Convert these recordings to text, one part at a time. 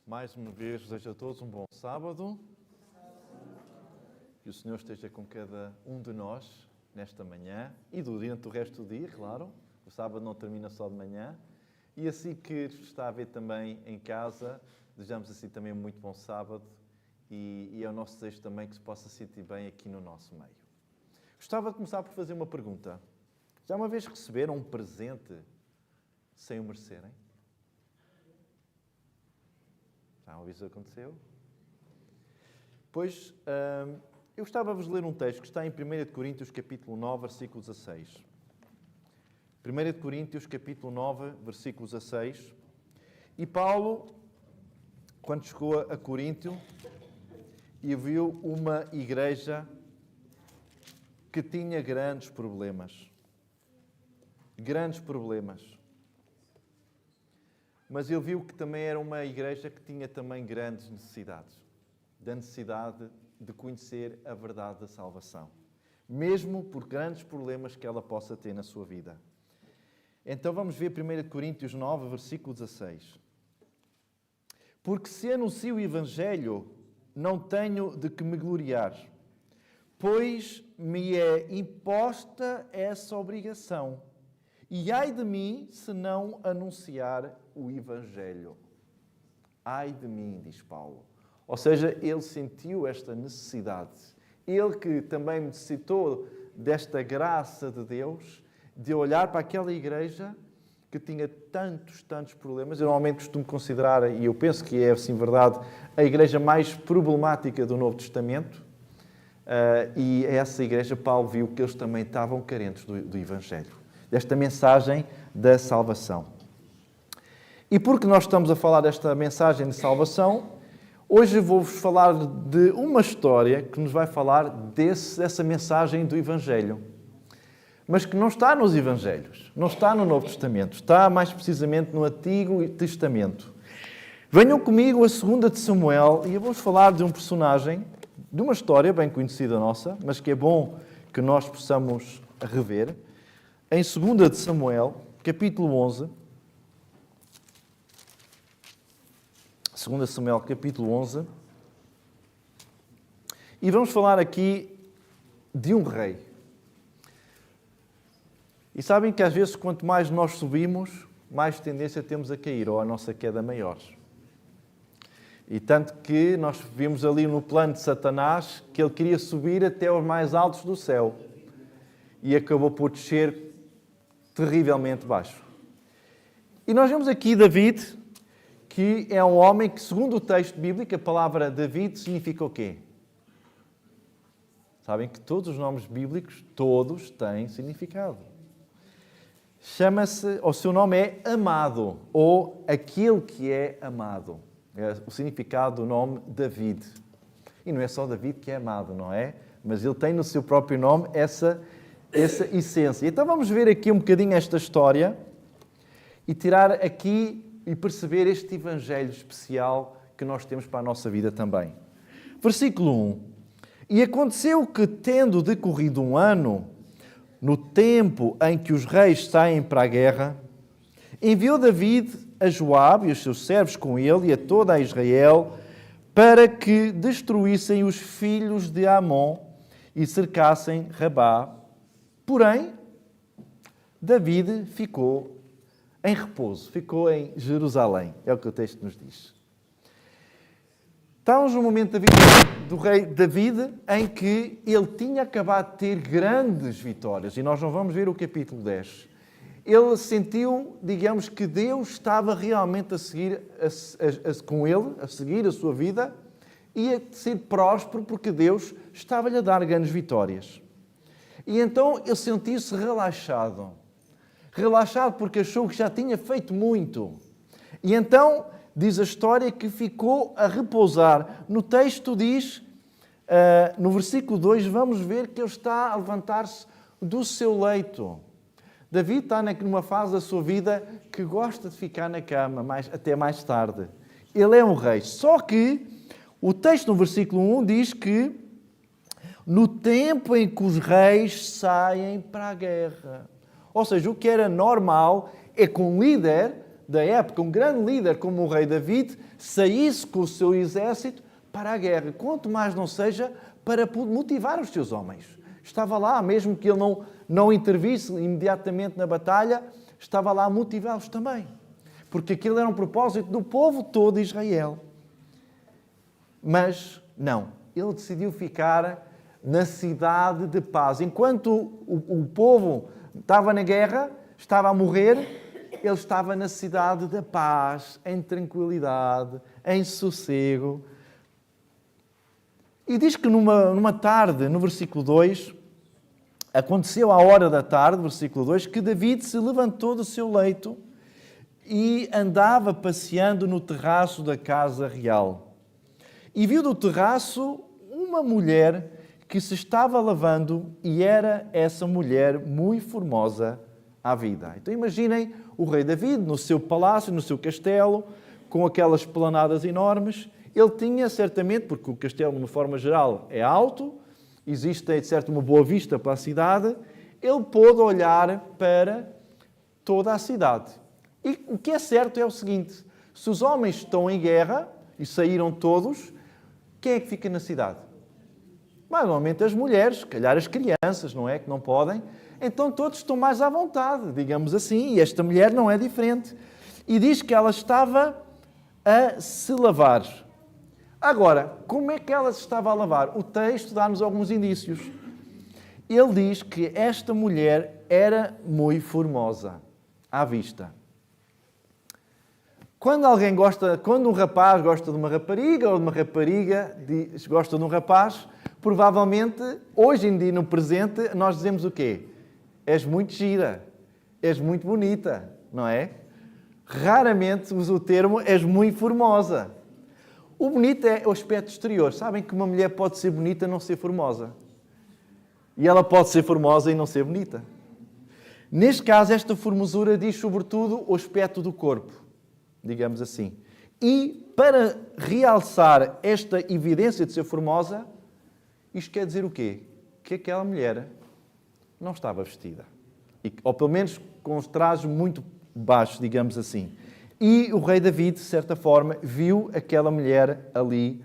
Mais uma vez, desejo a todos um bom sábado. Que o Senhor esteja com cada um de nós nesta manhã e durante o resto do dia, claro. O sábado não termina só de manhã. E assim que está a ver também em casa, desejamos assim também um muito bom sábado e é o nosso desejo também que se possa sentir bem aqui no nosso meio. Gostava de começar por fazer uma pergunta. Já uma vez receberam um presente sem o merecerem? Já uma vez isso aconteceu? Pois, eu gostava de vos ler um texto que está em 1 Coríntios, capítulo 9, versículo 16. 1 Coríntios, capítulo 9, versículo 16. E Paulo, quando chegou a Coríntio, e viu uma igreja que tinha grandes problemas. Grandes problemas. Mas ele viu que também era uma igreja que tinha também grandes necessidades. Da necessidade de conhecer a verdade da salvação. Mesmo por grandes problemas que ela possa ter na sua vida. Então vamos ver 1 Coríntios 9, versículo 16. Porque se anuncio o Evangelho, não tenho de que me gloriar, pois me é imposta essa obrigação. E ai de mim se não anunciar o Evangelho. Ai de mim, diz Paulo. Ou seja, ele sentiu esta necessidade. Ele que também necessitou desta graça de Deus, de olhar para aquela igreja que tinha tantos problemas. Eu normalmente costumo considerar, e eu penso que é assim verdade, a igreja mais problemática do Novo Testamento. E essa igreja, Paulo viu que eles também estavam carentes do Evangelho. Desta mensagem da salvação. E porque nós estamos a falar desta mensagem de salvação, hoje vou-vos falar de uma história que nos vai falar dessa mensagem do Evangelho. Mas que não está nos Evangelhos, não está no Novo Testamento, está mais precisamente no Antigo Testamento. Venham comigo a 2 de Samuel e eu vou-vos falar de um personagem, de uma história bem conhecida nossa, mas que é bom que nós possamos rever. Em 2 de Samuel, capítulo 11. 2 Samuel, capítulo 11. E vamos falar aqui de um rei. E sabem que às vezes, quanto mais nós subimos, mais tendência temos a cair, ou a nossa queda maior. E tanto que nós vimos ali no plano de Satanás que ele queria subir até aos mais altos do céu. E acabou por descer terrivelmente baixo. E nós vemos aqui David, que é um homem que, segundo o texto bíblico, a palavra David significa o quê? Sabem que todos os nomes bíblicos, todos têm significado. Chama-se, o seu nome é amado, ou aquele que é amado. É o significado do nome David. E não é só David que é amado, não é? Mas ele tem no seu próprio nome essa essência. Então vamos ver aqui um bocadinho esta história e tirar aqui e perceber este evangelho especial que nós temos para a nossa vida também. Versículo 1. E aconteceu que, tendo decorrido um ano, no tempo em que os reis saem para a guerra, enviou David a Joabe e os seus servos com ele e a toda a Israel para que destruíssem os filhos de Amon e cercassem Rabá. Porém, David ficou em repouso, ficou em Jerusalém. É o que o texto nos diz. Estamos no momento da vida do rei David em que ele tinha acabado de ter grandes vitórias. E nós não vamos ver o capítulo 10. Ele sentiu, digamos, que Deus estava realmente a seguir com ele, a seguir a sua vida e a ser próspero porque Deus estava-lhe a dar grandes vitórias. E então ele sentiu-se relaxado. Relaxado porque achou que já tinha feito muito. E então diz a história que ficou a repousar. No texto diz, no versículo 2, vamos ver que ele está a levantar-se do seu leito. David está numa fase da sua vida que gosta de ficar na cama até mais tarde. Ele é um rei. Só que o texto no versículo 1 diz que no tempo em que os reis saem para a guerra. Ou seja, o que era normal é que um líder da época, um grande líder como o rei David, saísse com o seu exército para a guerra. Quanto mais não seja para motivar os seus homens. Estava lá, mesmo que ele não intervisse imediatamente na batalha, estava lá a motivá-los também. Porque aquilo era um propósito do povo todo de Israel. Mas não, ele decidiu ficar na cidade de paz. Enquanto o povo estava na guerra, estava a morrer, ele estava na cidade da paz, em tranquilidade, em sossego. E diz que numa tarde, no versículo 2, aconteceu à hora da tarde, versículo 2, que David se levantou do seu leito e andava passeando no terraço da casa real. E viu do terraço uma mulher que se estava lavando e era essa mulher muito formosa à vida. Então imaginem o rei David no seu palácio, no seu castelo, com aquelas esplanadas enormes. Ele tinha certamente, porque o castelo, de uma forma geral, é alto, existe, de certo, uma boa vista para a cidade, ele pôde olhar para toda a cidade. E o que é certo é o seguinte, se os homens estão em guerra, e saíram todos, quem é que fica na cidade? Normalmente as mulheres, se calhar as crianças, não é? Que não podem. Então todos estão mais à vontade, digamos assim, e esta mulher não é diferente. E diz que ela estava a se lavar. Agora, como é que ela se estava a lavar? O texto dá-nos alguns indícios. Ele diz que esta mulher era muito formosa à vista. Quando um rapaz gosta de uma rapariga ou de uma rapariga gosta de um rapaz, provavelmente, hoje em dia, no presente, nós dizemos o quê? És muito gira, és muito bonita, não é? Raramente se usa o termo és muito formosa. O bonito é o aspecto exterior. Sabem que uma mulher pode ser bonita e não ser formosa. E ela pode ser formosa e não ser bonita. Neste caso, esta formosura diz sobretudo o aspecto do corpo, digamos assim. E para realçar esta evidência de ser formosa, isto quer dizer o quê? Que aquela mulher não estava vestida. Ou pelo menos com os trajes muito baixos, digamos assim. E o rei David, de certa forma, viu aquela mulher ali,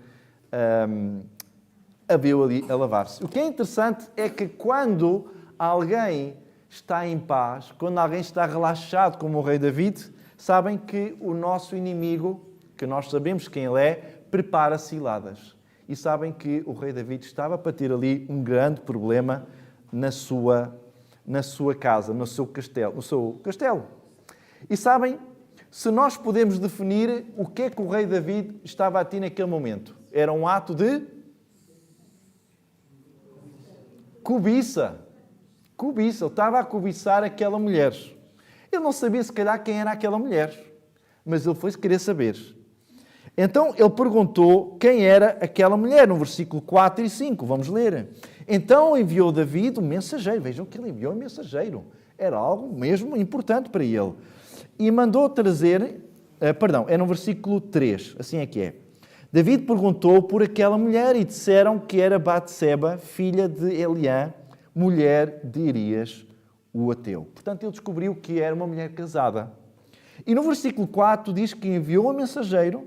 a lavar-se. O que é interessante é que quando alguém está em paz, quando alguém está relaxado como o rei David, sabem que o nosso inimigo, que nós sabemos quem ele é, prepara ciladas. E sabem que o rei David estava para ter ali um grande problema na sua casa, no seu castelo. E sabem, se nós podemos definir o que é que o rei David estava a ter naquele momento, era um ato de cobiça. Cobiça, ele estava a cobiçar aquela mulher. Ele não sabia se calhar quem era aquela mulher, mas ele foi querer saber. Então ele perguntou quem era aquela mulher, no versículo 4 e 5, vamos ler. Então enviou David um mensageiro, vejam que ele enviou um mensageiro, era algo mesmo importante para ele. E mandou trazer, é no versículo 3, assim é que é. David perguntou por aquela mulher e disseram que era Batseba, filha de Eliã, mulher de Irias, o ateu. Portanto, ele descobriu que era uma mulher casada. E no versículo 4 diz que enviou um mensageiro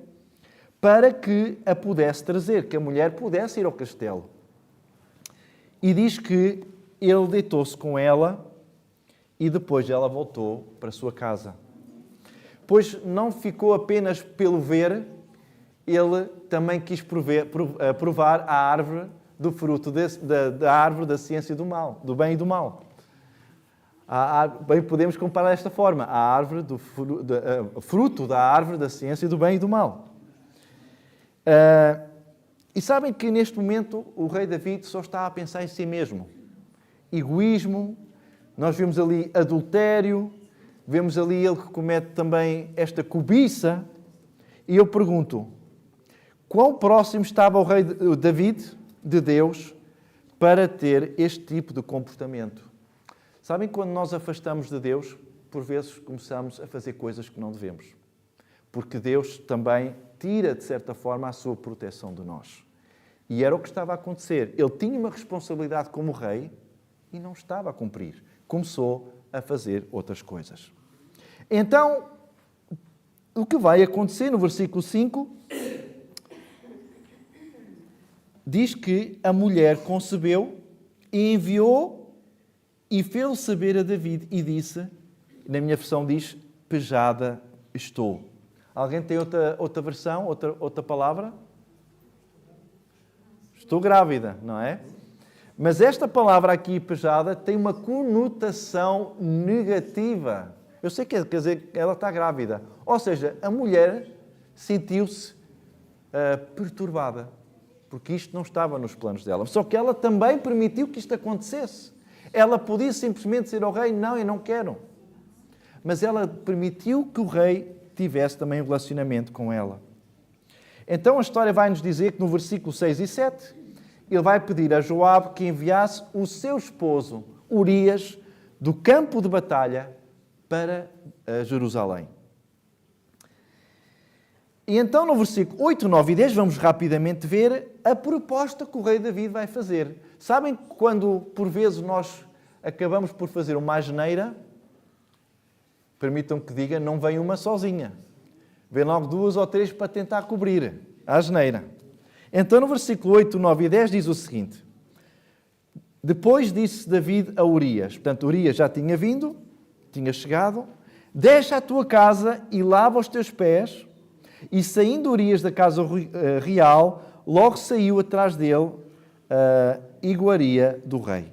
para que a pudesse trazer, que a mulher pudesse ir ao castelo. E diz que ele deitou-se com ela e depois ela voltou para a sua casa. Pois não ficou apenas pelo ver, ele também quis provar a árvore do fruto da árvore da ciência do mal, do bem e do mal. Bem, podemos comparar desta forma, a árvore fruto da árvore da ciência do bem e do mal. E sabem que neste momento o rei David só está a pensar em si mesmo. Egoísmo, nós vemos ali adultério, vemos ali ele que comete também esta cobiça. E eu pergunto, quão próximo estava o rei David de Deus para ter este tipo de comportamento? Sabem, quando nós afastamos de Deus, por vezes começamos a fazer coisas que não devemos. Porque Deus também tira, de certa forma, a sua proteção de nós. E era o que estava a acontecer. Ele tinha uma responsabilidade como rei e não estava a cumprir. Começou a fazer outras coisas. Então, o que vai acontecer no versículo 5 diz que a mulher concebeu e enviou e fez saber a David e disse, na minha versão diz, pejada estou. Alguém tem outra versão, outra palavra? Estou grávida, não é? Mas esta palavra aqui, pejada, tem uma conotação negativa. Eu sei que quer dizer que ela está grávida. Ou seja, a mulher sentiu-se perturbada, porque isto não estava nos planos dela. Só que ela também permitiu que isto acontecesse. Ela podia simplesmente dizer ao rei, não, eu não quero. Mas ela permitiu que o rei tivesse também um relacionamento com ela. Então a história vai-nos dizer que no versículo 6 e 7, ele vai pedir a Joabe que enviasse o seu esposo, Urias, do campo de batalha para Jerusalém. E então no versículo 8, 9 e 10 vamos rapidamente ver a proposta que o rei David vai fazer. Sabem que quando por vezes nós acabamos por fazer uma asneira, permitam que diga, não vem uma sozinha. Vem logo 2 ou 3 para tentar cobrir a asneira. Então no versículo 8, 9 e 10 diz o seguinte. Depois disse David a Urias, portanto Urias já tinha vindo, tinha chegado, deixa a tua casa e lava os teus pés. E saindo Urias da casa real, logo saiu atrás dele a iguaria do rei.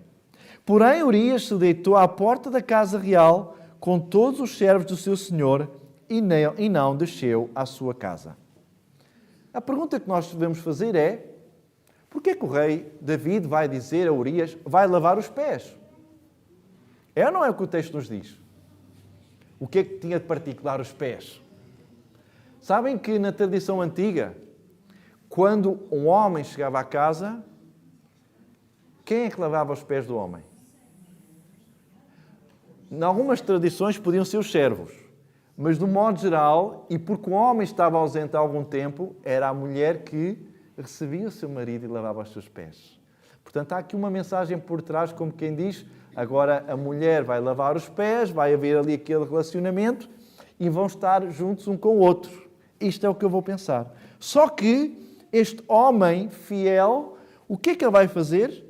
Porém Urias se deitou à porta da casa real com todos os servos do seu senhor e não desceu à sua casa. A pergunta que nós devemos fazer é, porquê que o rei David vai dizer a Urias, vai lavar os pés? É ou não é o que o texto nos diz? O que é que tinha de particular os pés? Sabem que na tradição antiga, quando um homem chegava à casa, quem é que lavava os pés do homem? Em algumas tradições podiam ser os servos, mas de um modo geral, e porque o homem estava ausente há algum tempo, era a mulher que recebia o seu marido e lavava os seus pés. Portanto, há aqui uma mensagem por trás, como quem diz, agora a mulher vai lavar os pés, vai haver ali aquele relacionamento e vão estar juntos um com o outro. Isto é o que eu vou pensar. Só que este homem fiel, o que é que ele vai fazer?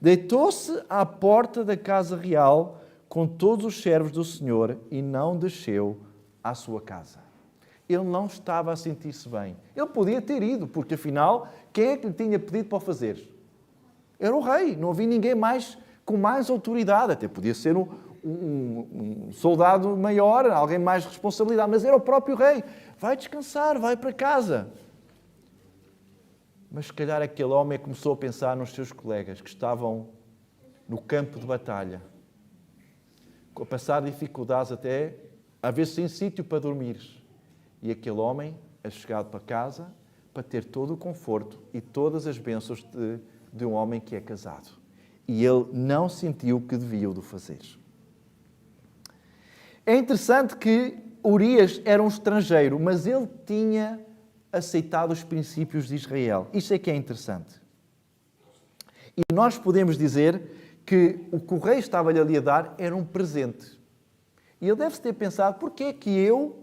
Deitou-se à porta da casa real com todos os servos do Senhor e não desceu à sua casa. Ele não estava a sentir-se bem. Ele podia ter ido, porque afinal, quem é que lhe tinha pedido para o fazer? Era o rei. Não havia ninguém mais com mais autoridade. Até podia ser um soldado maior, alguém mais responsabilidade, mas era o próprio rei. Vai descansar, vai para casa. Mas se calhar aquele homem começou a pensar nos seus colegas que estavam no campo de batalha, a passar dificuldades até a ver sem sítio para dormir. E aquele homem é chegado para casa para ter todo o conforto e todas as bênçãos de um homem que é casado. E ele não sentiu que devia o fazer. É interessante que Urias era um estrangeiro, mas ele tinha aceitado os princípios de Israel. Isto é que é interessante. E nós podemos dizer que o que o rei estava-lhe ali a dar era um presente. E ele deve-se ter pensado, porquê é que eu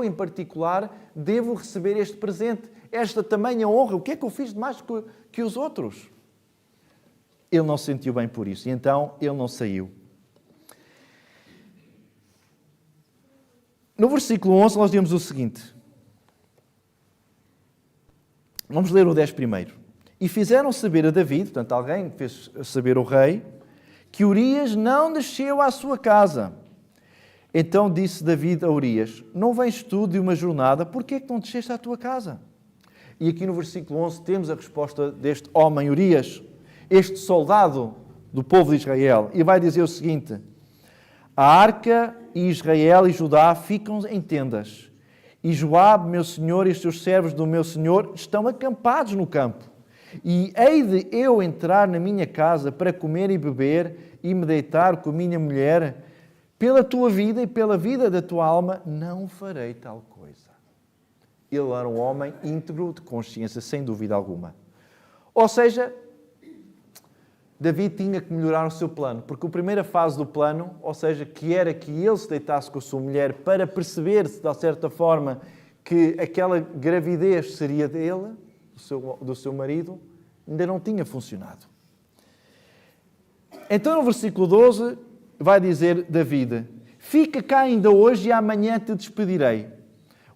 em particular, devo receber este presente, esta tamanha honra? O que é que eu fiz de mais que os outros? Ele não se sentiu bem por isso, e então ele não saiu. No versículo 11 nós dizemos o seguinte. Vamos ler o 10 primeiro. E fizeram saber a David, portanto alguém fez saber ao rei, que Urias não desceu à sua casa. Então disse David a Urias, não vens tu de uma jornada, porquê é que não desceste à tua casa? E aqui no versículo 11 temos a resposta deste homem Urias, este soldado do povo de Israel. E vai dizer o seguinte, a arca e Israel e Judá ficam em tendas. E Joabe, meu senhor, e os seus servos do meu senhor estão acampados no campo. E hei de eu entrar na minha casa para comer e beber e me deitar com a minha mulher? Pela tua vida e pela vida da tua alma, não farei tal coisa. Ele era um homem íntegro de consciência, sem dúvida alguma. Ou seja, Davi tinha que melhorar o seu plano, porque a primeira fase do plano, ou seja, que era que ele se deitasse com a sua mulher para perceber-se, de certa forma, que aquela gravidez seria dele, do seu marido, ainda não tinha funcionado. Então, no versículo 12, vai dizer David: fica cá ainda hoje e amanhã te despedirei.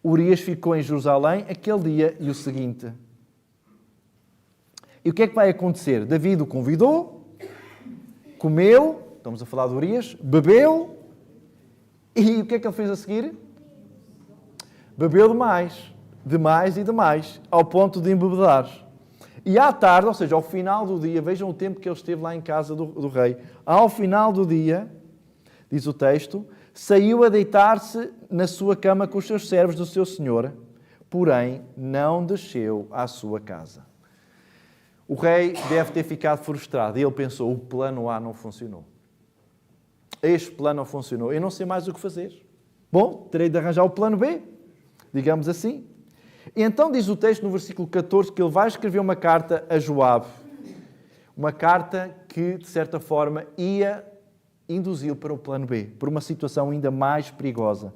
Urias ficou em Jerusalém aquele dia e o seguinte. E o que é que vai acontecer? David o convidou, comeu, estamos a falar de Urias, bebeu, e o que é que ele fez a seguir? Bebeu demais e demais, ao ponto de embebedar. E à tarde, ou seja, ao final do dia, vejam o tempo que ele esteve lá em casa do rei, ao final do dia, diz o texto, saiu a deitar-se na sua cama com os seus servos do seu senhor, porém não desceu à sua casa. O rei deve ter ficado frustrado e ele pensou, o plano A não funcionou. Este plano não funcionou, eu não sei mais o que fazer. Bom, terei de arranjar o plano B, digamos assim. E então diz o texto no versículo 14 que ele vai escrever uma carta a Joabe. Uma carta que, de certa forma, ia induzi-lo para o plano B, por uma situação ainda mais perigosa.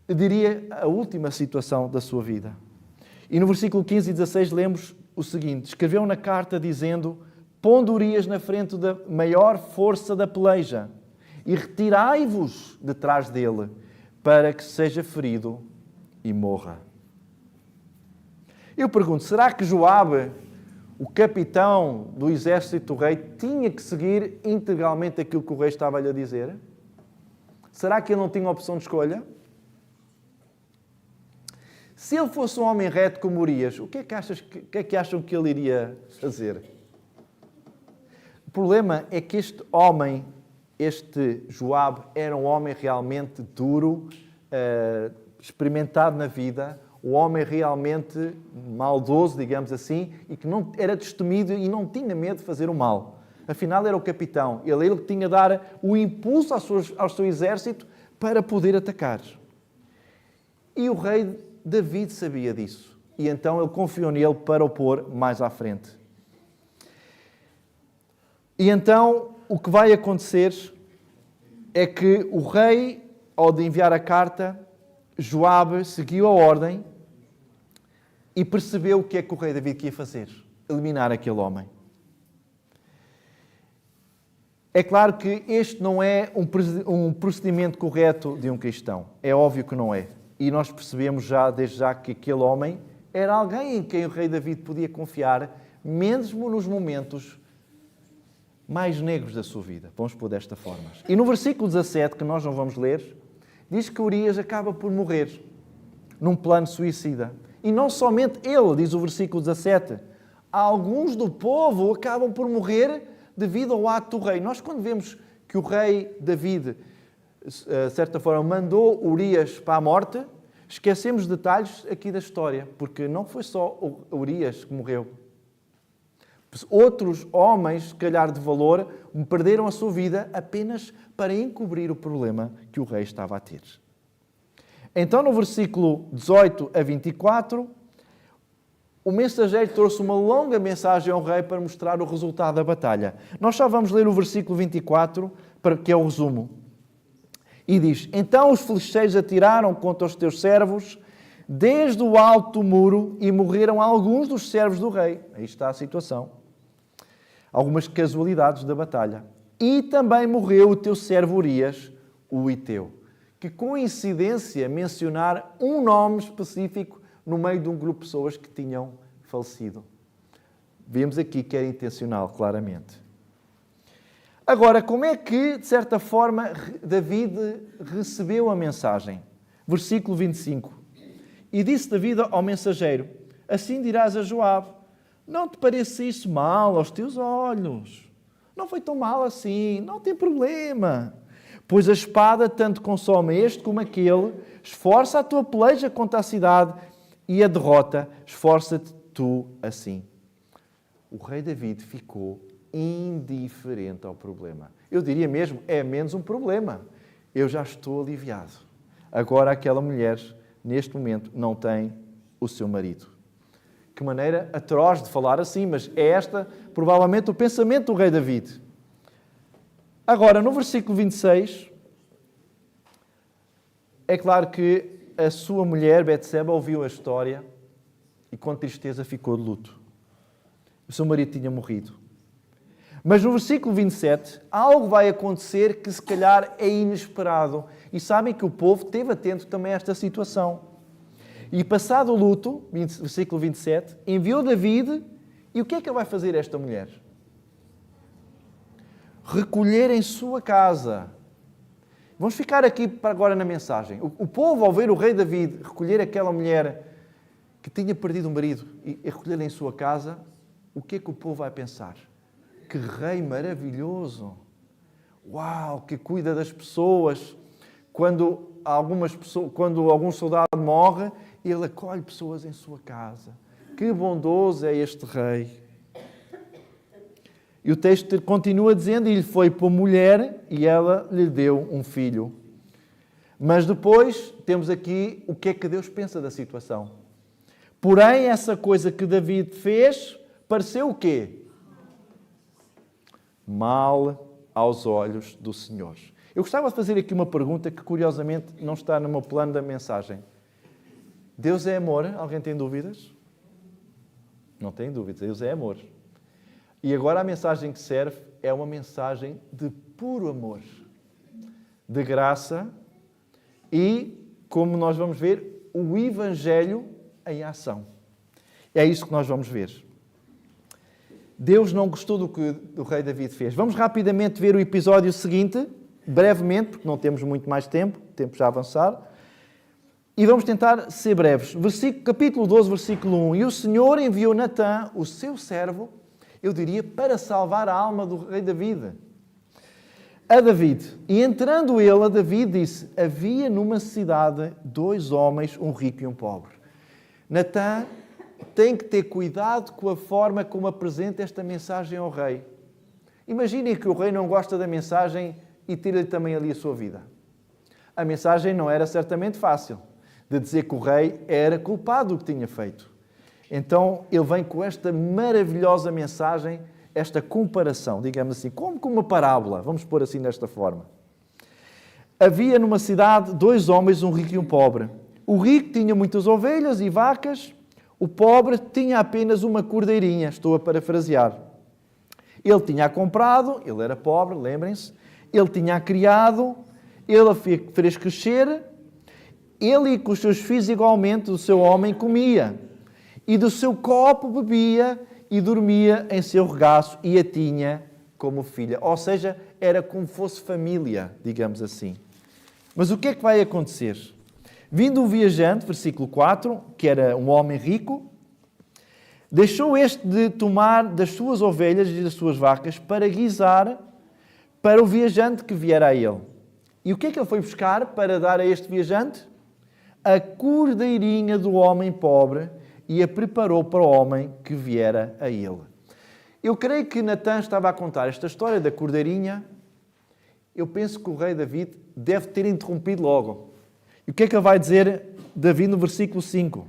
Eu diria a última situação da sua vida. E no versículo 15 e 16 lemos o seguinte, escreveu na carta dizendo, pondo Urias na frente da maior força da peleja e retirai-vos de trás dele para que seja ferido e morra. Eu pergunto, será que Joabe, o capitão do exército do rei, tinha que seguir integralmente aquilo que o rei estava-lhe a dizer? Será que ele não tinha opção de escolha? Se ele fosse um homem reto como Urias, o que é que acham que ele iria fazer? O problema é que este homem, este Joabe, era um homem realmente duro, experimentado na vida, um homem realmente maldoso, digamos assim, e que não era destemido e não tinha medo de fazer o mal. Afinal, era o capitão. Ele que tinha de dar o impulso ao seu exército para poder atacar. E o rei David sabia disso. E então ele confiou nele para o pôr mais à frente. E então, o que vai acontecer é que o rei, ao de enviar a carta, Joabe seguiu a ordem e percebeu o que é que o rei David ia fazer. Eliminar aquele homem. É claro que este não é um procedimento correto de um cristão. É óbvio que não é. E nós percebemos desde já que aquele homem era alguém em quem o rei David podia confiar, mesmo nos momentos mais negros da sua vida. Vamos pôr desta forma. E no versículo 17, que nós não vamos ler, diz que Urias acaba por morrer num plano suicida. E não somente ele, diz o versículo 17, alguns do povo acabam por morrer devido ao ato do rei. Nós quando vemos que o rei David, de certa forma, mandou Urias para a morte, esquecemos detalhes aqui da história, porque não foi só Urias que morreu. Outros homens, se calhar de valor, perderam a sua vida apenas para encobrir o problema que o rei estava a ter. Então, no versículo 18 a 24, o mensageiro trouxe uma longa mensagem ao rei para mostrar o resultado da batalha. Nós só vamos ler o versículo 24, que é o resumo. E diz, então os filisteus atiraram contra os teus servos desde o alto do muro e morreram alguns dos servos do rei. Aí está a situação. Algumas casualidades da batalha. E também morreu o teu servo Urias, o Hiteu. Que coincidência mencionar um nome específico no meio de um grupo de pessoas que tinham falecido. Vemos aqui que era intencional, claramente. Agora, como é que, de certa forma, David recebeu a mensagem? Versículo 25. E disse David ao mensageiro, assim dirás a Joabe, não te pareça isso mal aos teus olhos. Não foi tão mal assim, não tem problema. Pois a espada tanto consome este como aquele, esforça a tua peleja contra a cidade e a derrota, esforça-te tu assim. O rei David ficou indiferente ao problema. Eu diria mesmo, é menos um problema. Eu já estou aliviado. Agora aquela mulher, neste momento, não tem o seu marido. Que maneira atroz de falar assim, mas é esta, provavelmente, o pensamento do rei David. Agora, no versículo 26, é claro que a sua mulher, Betseba, ouviu a história e com tristeza ficou de luto. O seu marido tinha morrido. Mas no versículo 27, algo vai acontecer que se calhar é inesperado. E sabem que o povo esteve atento também a esta situação. E passado o luto, versículo 27, enviou David, e o que é que vai fazer esta mulher? Recolher em sua casa. Vamos ficar aqui para agora na mensagem. O povo, ao ver o rei David recolher aquela mulher que tinha perdido o marido e recolher em sua casa, o que é que o povo vai pensar? Que rei maravilhoso! Uau, que cuida das pessoas. Quando algum soldado morre, ele acolhe pessoas em sua casa. Que bondoso é este rei! E o texto continua dizendo, e lhe foi por mulher e ela lhe deu um filho. Mas depois temos aqui o que é que Deus pensa da situação. Porém, essa coisa que David fez pareceu o quê? Mal aos olhos do Senhor. Eu gostava de fazer aqui uma pergunta que, curiosamente, não está no meu plano da mensagem. Deus é amor? Alguém tem dúvidas? Não tem dúvidas. Deus é amor. E agora a mensagem que serve é uma mensagem de puro amor, de graça e, como nós vamos ver, o Evangelho em ação. É isso que nós vamos ver. Deus não gostou do que o rei David fez. Vamos rapidamente ver o episódio seguinte, brevemente, porque não temos muito mais tempo, o tempo já a avançar. E vamos tentar ser breves. Capítulo 12, versículo 1. E o Senhor enviou Natã, o seu servo, eu diria, para salvar a alma do rei David. A David. E entrando ele, a David disse, havia numa cidade 2 homens, um rico e um pobre. Natã tem que ter cuidado com a forma como apresenta esta mensagem ao rei. Imaginem que o rei não gosta da mensagem e tira-lhe também ali a sua vida. A mensagem não era certamente fácil, de dizer que o rei era culpado do que tinha feito. Então, ele vem com esta maravilhosa mensagem, esta comparação, digamos assim, como com uma parábola, vamos pôr assim desta forma. Havia numa cidade 2 homens, um rico e um pobre. O rico tinha muitas ovelhas e vacas, o pobre tinha apenas uma cordeirinha, estou a parafrasear. Ele tinha comprado, ele era pobre, lembrem-se, ele tinha criado, ele a fez crescer, ele e com os seus filhos igualmente, o seu homem comia. E do seu copo bebia e dormia em seu regaço e a tinha como filha. Ou seja, era como fosse família, digamos assim. Mas o que é que vai acontecer? Vindo um viajante, versículo 4, que era um homem rico, deixou este de tomar das suas ovelhas e das suas vacas para guisar para o viajante que viera a ele. E o que é que ele foi buscar para dar a este viajante? A cordeirinha do homem pobre, e a preparou para o homem que viera a ele. Eu creio que Natã estava a contar esta história da cordeirinha. Eu penso que o rei David deve ter interrompido logo. E o que é que ele vai dizer, David, no versículo 5?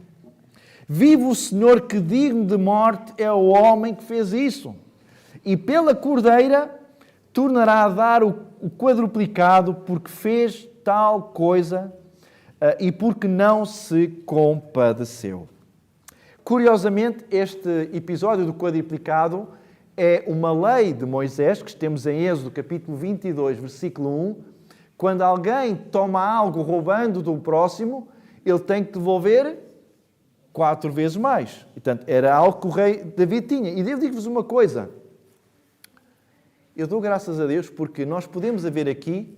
Vive o Senhor que digno de morte é o homem que fez isso. E pela cordeira tornará a dar o quadruplicado porque fez tal coisa e porque não se compadeceu. Curiosamente, este episódio do quadruplicado é uma lei de Moisés, que temos em Êxodo, capítulo 22, versículo 1. Quando alguém toma algo roubando do próximo, ele tem que devolver 4 vezes mais. Portanto, era algo que o rei David tinha. E eu digo-vos uma coisa. Eu dou graças a Deus porque nós podemos ver aqui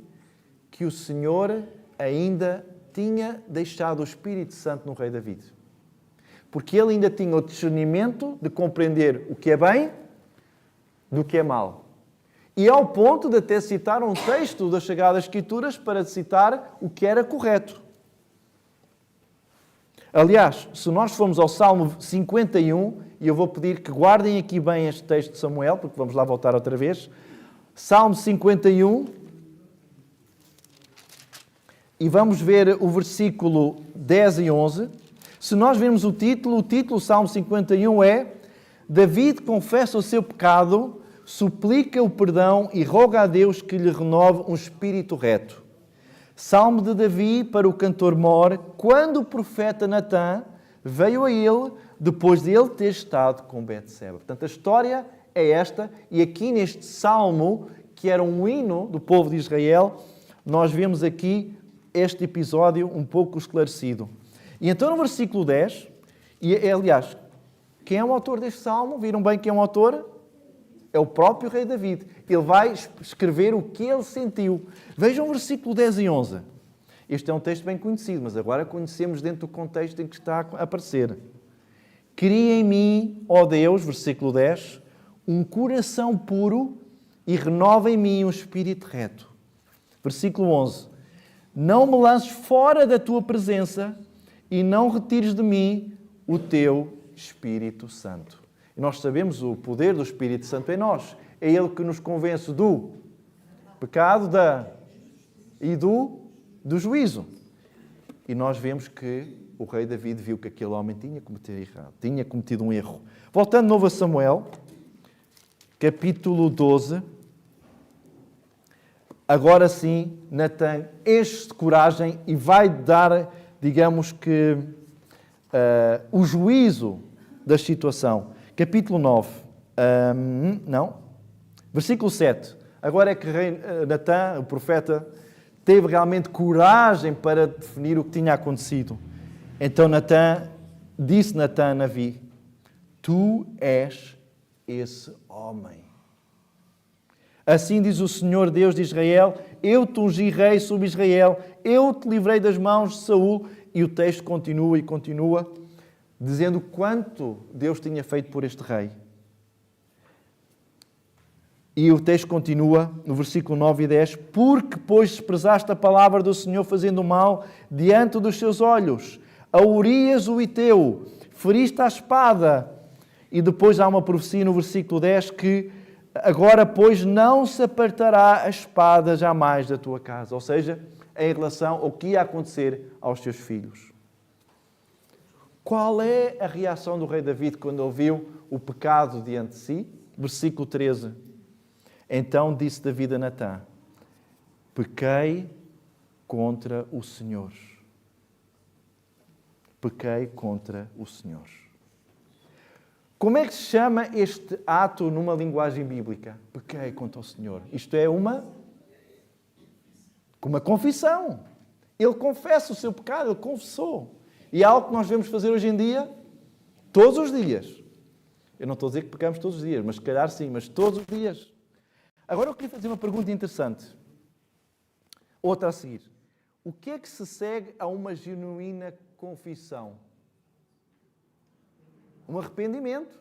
que o Senhor ainda tinha deixado o Espírito Santo no rei David. Porque ele ainda tinha o discernimento de compreender o que é bem do que é mal. E ao ponto de até citar um texto das Sagradas Escrituras para citar o que era correto. Aliás, se nós formos ao Salmo 51, e eu vou pedir que guardem aqui bem este texto de Samuel, porque vamos lá voltar outra vez. Salmo 51, e vamos ver o versículo 10 e 11. Se nós virmos o título Salmo 51 é: David confessa o seu pecado, suplica o perdão e roga a Deus que lhe renove um espírito reto. Salmo de Davi para o cantor mor, quando o profeta Natã veio a ele depois de ele ter estado com Betseba. Portanto, a história é esta, e aqui neste salmo, que era um hino do povo de Israel, nós vemos aqui este episódio um pouco esclarecido. E então no versículo 10, e aliás, quem é o autor deste salmo? Viram bem quem é o autor? É o próprio rei David. Ele vai escrever o que ele sentiu. Vejam o versículo 10 e 11. Este é um texto bem conhecido, mas agora conhecemos dentro do contexto em que está a aparecer. Cria em mim, ó Deus, versículo 10, um coração puro e renova em mim um espírito reto. Versículo 11. Não me lances fora da tua presença e não retires de mim o teu Espírito Santo. E nós sabemos o poder do Espírito Santo em nós. É Ele que nos convence do pecado e do juízo. E nós vemos que o rei David viu que aquele homem tinha cometido um erro. Voltando de novo a Samuel, capítulo 12. Agora sim, Natã enche de coragem e vai dar, digamos que, o juízo da situação. Capítulo 9. Versículo 7. Agora é que Natã, o profeta, teve realmente coragem para definir o que tinha acontecido. Então disse Natã a Davi: Tu és esse homem. Assim diz o Senhor Deus de Israel: Eu te ungi rei sobre Israel, eu te livrei das mãos de Saul. E o texto continua e continua, dizendo quanto Deus tinha feito por este rei. E o texto continua no versículo 9 e 10. Porque, pois, desprezaste a palavra do Senhor, fazendo mal diante dos seus olhos, a Urias o Hiteu, feriste à espada. E depois há uma profecia no versículo 10 que agora, pois, não se apartará a espada jamais da tua casa. Ou seja, em relação ao que ia acontecer aos teus filhos. Qual é a reação do rei David quando ouviu o pecado diante de si? Versículo 13. Então disse David a Natã: Pequei contra o Senhor. Pequei contra o Senhor. Como é que se chama este ato numa linguagem bíblica? Pequei contra o Senhor. Isto é uma confissão. Ele confessa o seu pecado, ele confessou. E é algo que nós devemos fazer hoje em dia, todos os dias. Eu não estou a dizer que pecamos todos os dias, mas se calhar sim, mas todos os dias. Agora eu queria fazer uma pergunta interessante. Outra a seguir. O que é que se segue a uma genuína confissão? Um arrependimento.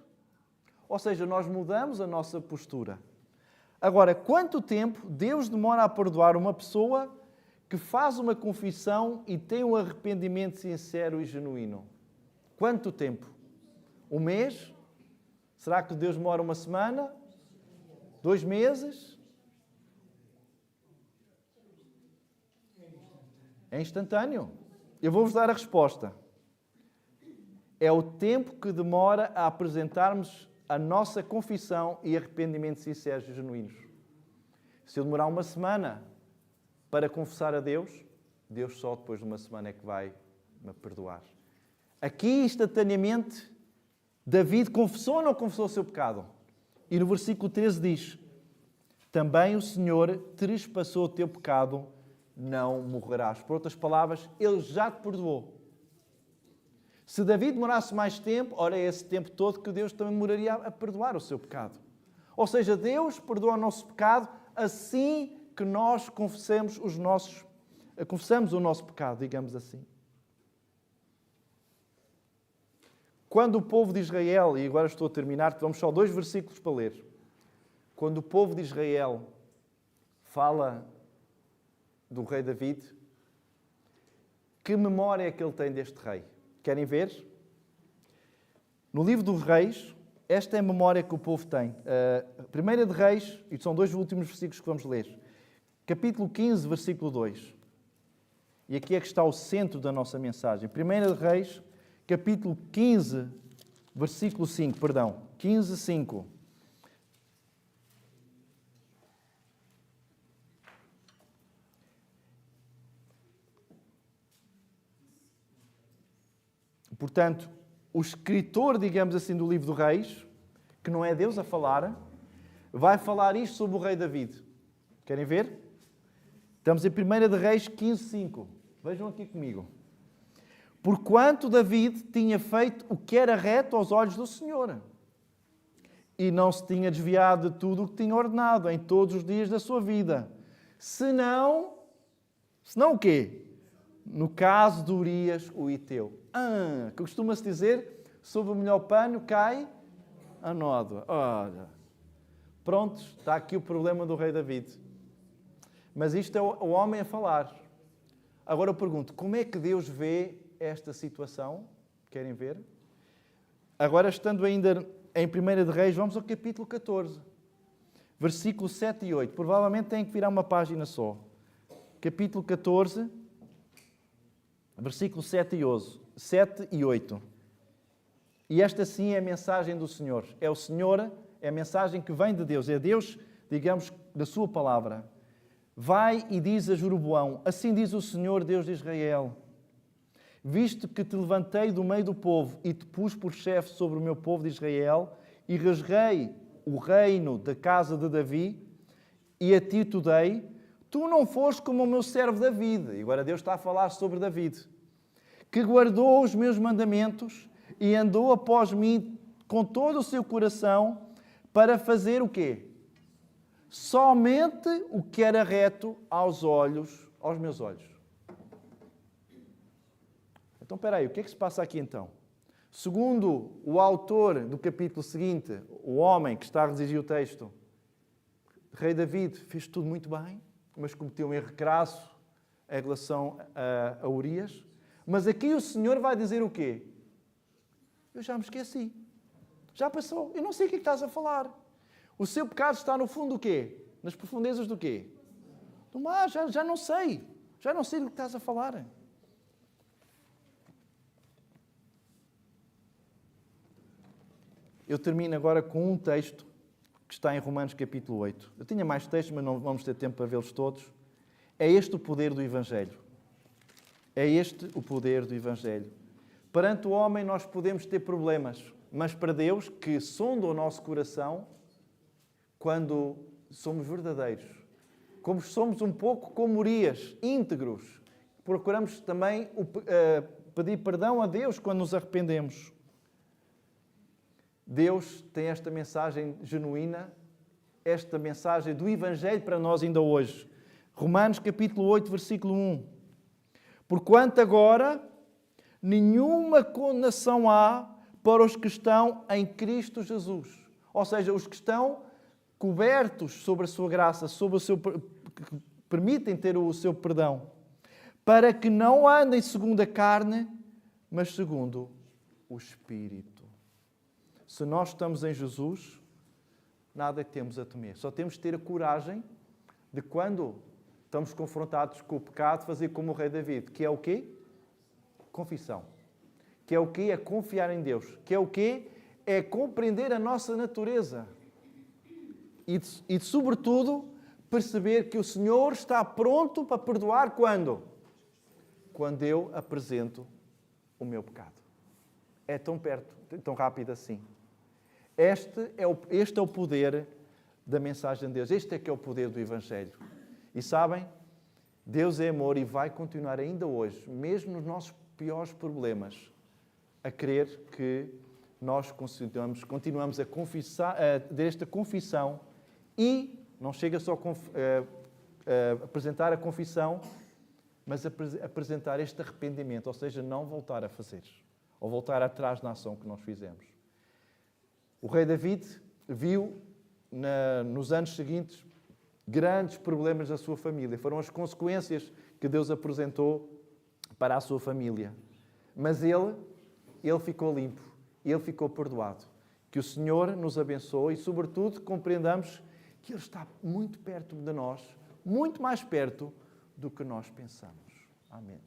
Ou seja, nós mudamos a nossa postura. Agora, quanto tempo Deus demora a perdoar uma pessoa que faz uma confissão e tem um arrependimento sincero e genuíno? Quanto tempo? Um mês? Será que Deus demora uma semana? 2 meses? É instantâneo. Eu vou-vos dar a resposta. É o tempo que demora a apresentarmos a nossa confissão e arrependimento sinceros e genuínos. Se eu demorar uma semana para confessar a Deus, Deus só depois de uma semana é que vai me perdoar. Aqui, instantaneamente, David confessou ou não confessou o seu pecado? E no versículo 13 diz: Também o Senhor trespassou o teu pecado, não morrerás. Por outras palavras, Ele já te perdoou. Se David demorasse mais tempo, ora é esse tempo todo que Deus também demoraria a perdoar o seu pecado. Ou seja, Deus perdoa o nosso pecado assim que nós confessamos o nosso pecado, digamos assim. Quando o povo de Israel, e agora estou a terminar, vamos só 2 versículos para ler. Quando o povo de Israel fala do rei David, que memória é que ele tem deste rei? Querem ver? No livro dos Reis, esta é a memória que o povo tem. 1 de Reis, e são 2 últimos versículos que vamos ler. Capítulo 15, versículo 2. E aqui é que está o centro da nossa mensagem. 1 de Reis, capítulo 15, versículo 5, perdão. 15, 5. Portanto, o escritor, digamos assim, do livro do Reis, que não é Deus a falar, vai falar isto sobre o rei David. Querem ver? Estamos em 1 de Reis 15, 5. Vejam aqui comigo. Porquanto David tinha feito o que era reto aos olhos do Senhor, e não se tinha desviado de tudo o que tinha ordenado em todos os dias da sua vida. Senão o quê? No caso de Urias, o Hiteu. Que costuma-se dizer, sob o melhor pano cai a nódoa. Olha, pronto, está aqui o problema do rei David. Mas isto é o homem a falar. Agora eu pergunto, como é que Deus vê esta situação? Querem ver? Agora, estando ainda em 1 de Reis, vamos ao capítulo 14, versículos 7 e 8. Provavelmente tem que virar uma página só. Capítulo 14, versículos 7 e 8. E esta sim é a mensagem do Senhor. É o Senhor, é a mensagem que vem de Deus. É Deus, digamos, da sua palavra. Vai e diz a Jeroboão, assim diz o Senhor, Deus de Israel, visto que te levantei do meio do povo e te pus por chefe sobre o meu povo de Israel e rasguei o reino da casa de Davi e a ti te dei, tu não foste como o meu servo David. E agora Deus está a falar sobre David, que guardou os meus mandamentos e andou após mim com todo o seu coração para fazer o quê? Somente o que era reto aos meus olhos. Então, espera aí, o que é que se passa aqui então? Segundo o autor do capítulo seguinte, o homem que está a redigir o texto, rei David fez tudo muito bem, mas cometeu um erro crasso em relação a Urias. Mas aqui o Senhor vai dizer o quê? Eu já me esqueci. Já passou. Eu não sei o que é que estás a falar. O seu pecado está no fundo do quê? Nas profundezas do quê? Do mar. Já não sei. Já não sei do que estás a falar. Eu termino agora com um texto que está em Romanos capítulo 8. Eu tinha mais textos, mas não vamos ter tempo para vê-los todos. É este o poder do Evangelho. É este o poder do Evangelho. Perante o homem nós podemos ter problemas, mas para Deus, que sonda o nosso coração, quando somos verdadeiros, como somos um pouco como Urias, íntegros, procuramos também pedir perdão a Deus quando nos arrependemos. Deus tem esta mensagem genuína, esta mensagem do Evangelho para nós ainda hoje. Romanos capítulo 8, versículo 1. Porquanto agora nenhuma condenação há para os que estão em Cristo Jesus. Ou seja, os que estão cobertos sobre a sua graça, sobre o seu, que permitem ter o seu perdão, para que não andem segundo a carne, mas segundo o Espírito. Se nós estamos em Jesus, nada temos a temer. Só temos de ter a coragem de, quando estamos confrontados com o pecado, fazer como o rei David, que é o quê? Confissão. Que é o quê? É confiar em Deus. Que é o quê? É compreender a nossa natureza. E sobretudo, perceber que o Senhor está pronto para perdoar quando? Quando eu apresento o meu pecado. É tão perto, tão rápido assim. Este é o poder da mensagem de Deus. Este é que é o poder do Evangelho. E sabem, Deus é amor e vai continuar ainda hoje, mesmo nos nossos piores problemas, a crer que nós continuamos a confessar, a ter esta confissão e não chega só a apresentar a confissão, mas a apresentar este arrependimento, ou seja, não voltar a fazer, ou voltar atrás na ação que nós fizemos. O rei David viu nos anos seguintes grandes problemas da sua família. Foram as consequências que Deus apresentou para a sua família. Mas ele ficou limpo, ele ficou perdoado. Que o Senhor nos abençoe e, sobretudo, compreendamos que Ele está muito perto de nós, muito mais perto do que nós pensamos. Amém.